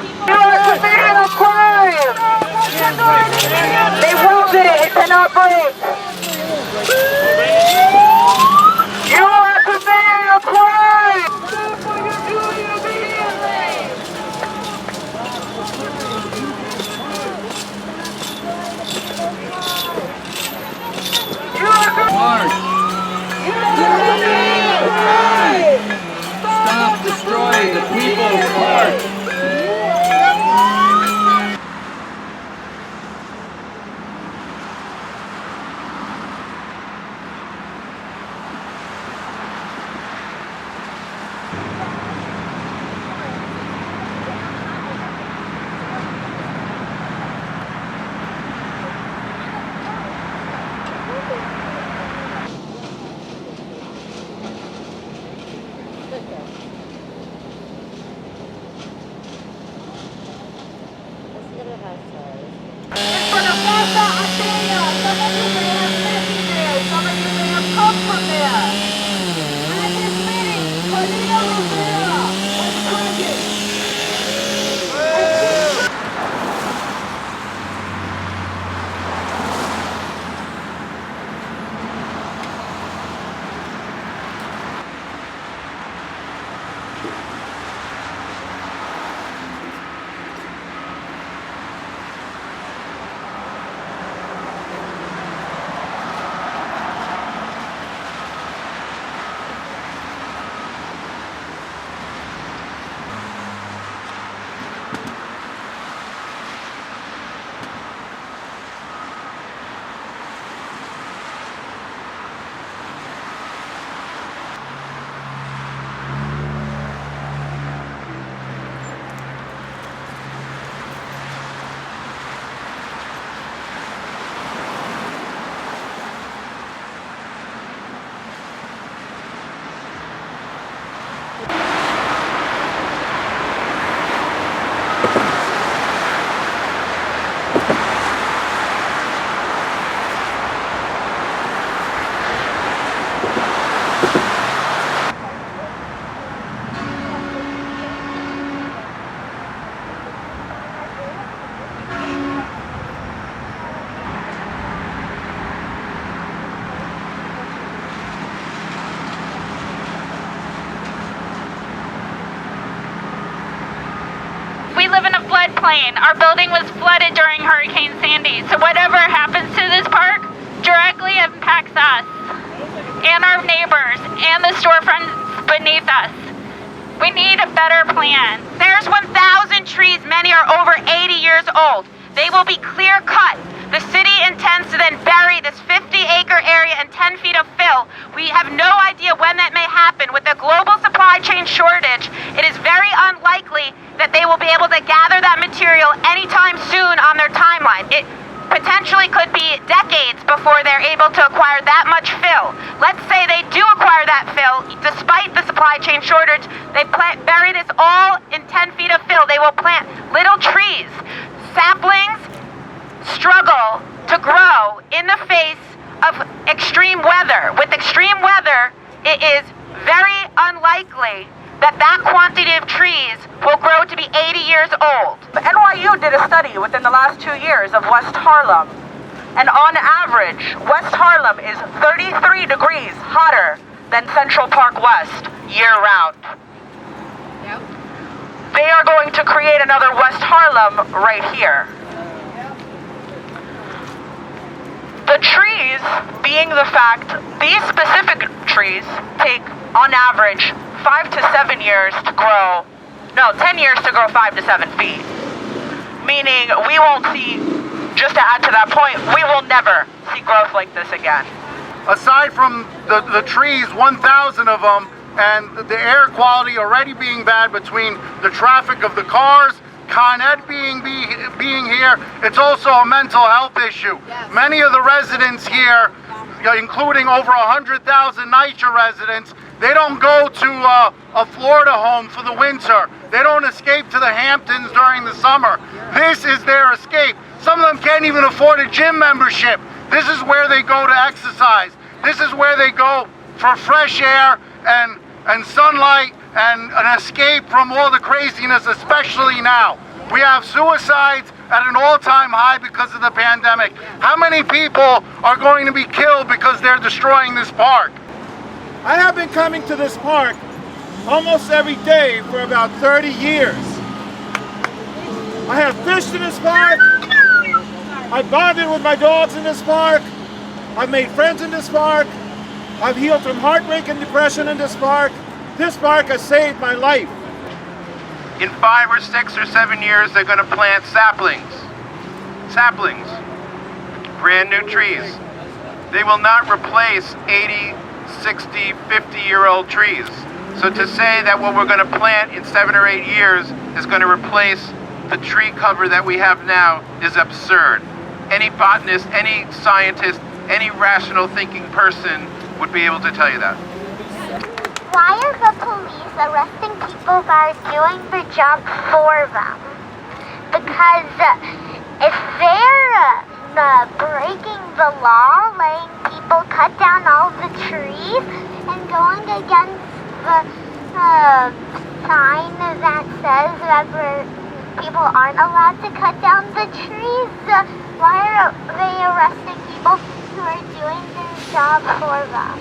You are committing a crime! They welded it, it cannot break! You are committing a crime! You are committing a crime! Stop destroying the people's park! We live in a floodplain. Our building was flooded during Hurricane Sandy. So whatever happens to this park directly impacts us and our neighbors and the storefronts beneath us. We need a better plan. There's 1,000 trees. Many are over 80 years old. They will be clear cut. The city intends to then bury this 50-acre area in 10 feet of fill. We have no idea when that may happen. With the global supply chain shortage, it is very unlikely that they will be able to gather that material anytime soon on their timeline. It potentially could be decades before they're able to acquire that much fill. Let's say they do acquire that fill, despite the supply chain shortage, they bury this all in 10 feet of fill. They will plant little trees. Saplings struggle to grow in the face of extreme weather. With extreme weather, it is very unlikely that that quantity of trees will grow to be 80 years old. NYU did a study within the last 2 years of West Harlem, and on average, West Harlem is 33 degrees hotter than Central Park West year-round. Yep. They are going to create another West Harlem right here. The trees being the fact, these specific trees take, on average, 5 to 7 years to grow, 10 years to grow 5 to 7 feet. Meaning we won't see, just to add to that point, we will never see growth like this again. Aside from the trees, 1,000 of them, and the air quality already being bad between the traffic of the cars, Con Ed being here, it's also a mental health issue. Yes. Many of the residents here, including over 100,000 NYCHA residents, they don't go to a Florida home for the winter. They don't escape to the Hamptons during the summer. This is their escape. Some of them can't even afford a gym membership. This is where they go to exercise. This is where they go for fresh air and sunlight and an escape from all the craziness, especially now. We have suicides at an all-time high because of the pandemic. How many people are going to be killed because they're destroying this park? I have been coming to this park almost every day for about 30 years. I have fished in this park. I bonded with my dogs in this park. I've made friends in this park. I've healed from heartbreak and depression in this park. This park has saved my life. In 5 or 6 or 7 years, they're going to plant saplings. Saplings. Brand new trees. They will not replace 80, 60, 50-year-old trees. So to say that what we're going to plant in 7 or 8 years is going to replace the tree cover that we have now is absurd. Any botanist, any scientist, any rational thinking person would be able to tell you that. Why are the police arresting people that are doing the job for them? Because if they're breaking the law, letting people cut down all the trees and going against the sign that says that people aren't allowed to cut down the trees, why are they arresting people who are doing their job for them?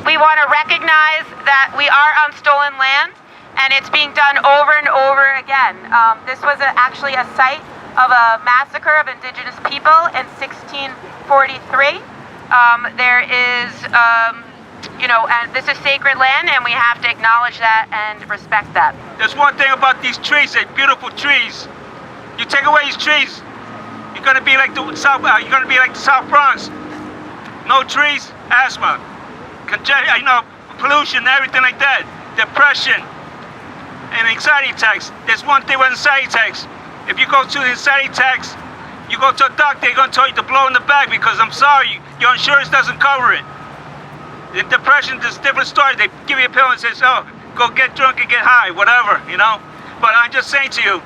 We want to recognize that we are on stolen land, and it's being done over and over again. This was actually a site of a massacre of indigenous people in 1643. There is, and this is sacred land, and we have to acknowledge that and respect that. There's one thing about these trees, they're beautiful trees. You take away these trees, you're gonna be like the South Bronx. No trees, asthma. Pollution, everything like that, depression, and anxiety attacks. There's one thing with anxiety attacks. If you go to the anxiety attacks, you go to a doctor, they're gonna tell you to blow in the bag because I'm sorry, your insurance doesn't cover it. In depression, there's a different story. They give you a pill and says, oh, go get drunk and get high, whatever, But I'm just saying to you,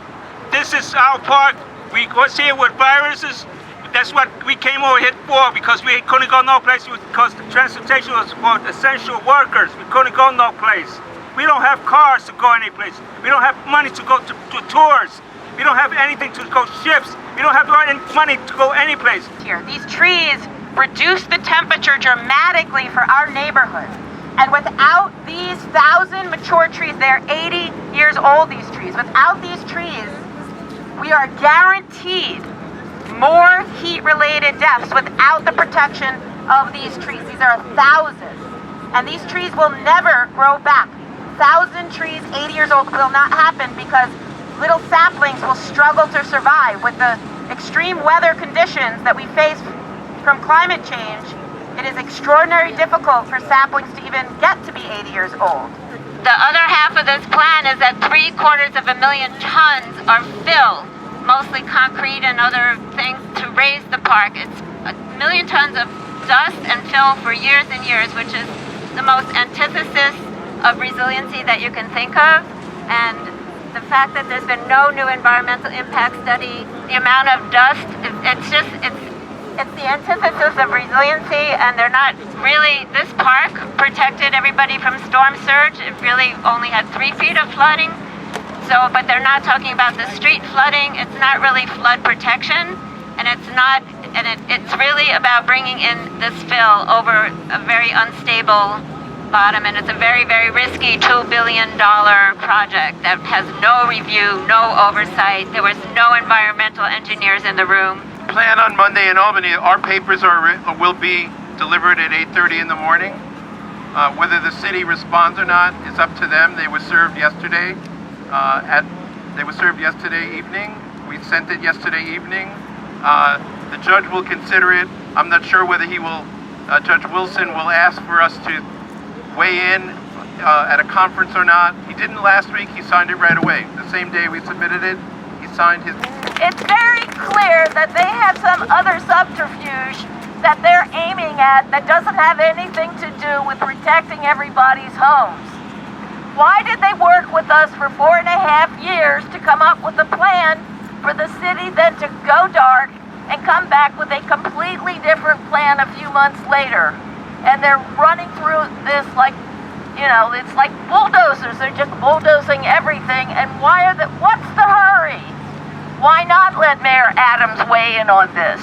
this is our park. We was here with viruses. That's what we came over here for, because we couldn't go no place because the transportation was for essential workers. We couldn't go no place. We don't have cars to go any place. We don't have money to go to tours. We don't have anything to go ships. We don't have money to go any place. Here, these trees reduce the temperature dramatically for our neighborhood. And without these 1,000 mature trees, they're 80 years old, these trees. Without these trees, we are guaranteed more heat-related deaths without the protection of these trees. These are 1,000. And these trees will never grow back. 1,000 trees, 80 years old, will not happen because little saplings will struggle to survive. With the extreme weather conditions that we face from climate change, it is extraordinarily difficult for saplings to even get to be 80 years old. The other half of this plan is that 750,000 tons are filled, mostly concrete and other things, to raise the park. It's 1 million tons of dust and fill for years and years, which is the most antithesis of resiliency that you can think of. And the fact that there's been no new environmental impact study, the amount of dust, it's the antithesis of resiliency, and they're not really, this park protected everybody from storm surge. It really only had 3 feet of flooding. So, but they're not talking about the street flooding. It's not really flood protection, and it's really about bringing in this fill over a very unstable bottom, and it's a very, very risky $2 billion project that has no review, no oversight. There was no environmental engineers in the room. Plan on Monday in Albany. Our papers will be delivered at 8:30 in the morning. Whether the city responds or not is up to them. They were served yesterday. They were served yesterday evening. We sent it yesterday evening. The judge will consider it. I'm not sure whether Judge Wilson will ask for us to weigh in at a conference or not. He didn't last week. He signed it right away. The same day we submitted it, he signed his. It's very clear that they have some other subterfuge that they're aiming at that doesn't have anything to do with protecting everybody's homes. Why did they work with us for 4.5 years to come up with a plan for the city then to go dark and come back with a completely different plan a few months later? And they're running through this like You know, it's like bulldozers. They're just bulldozing everything. And what's the hurry? Why not let Mayor Adams weigh in on this?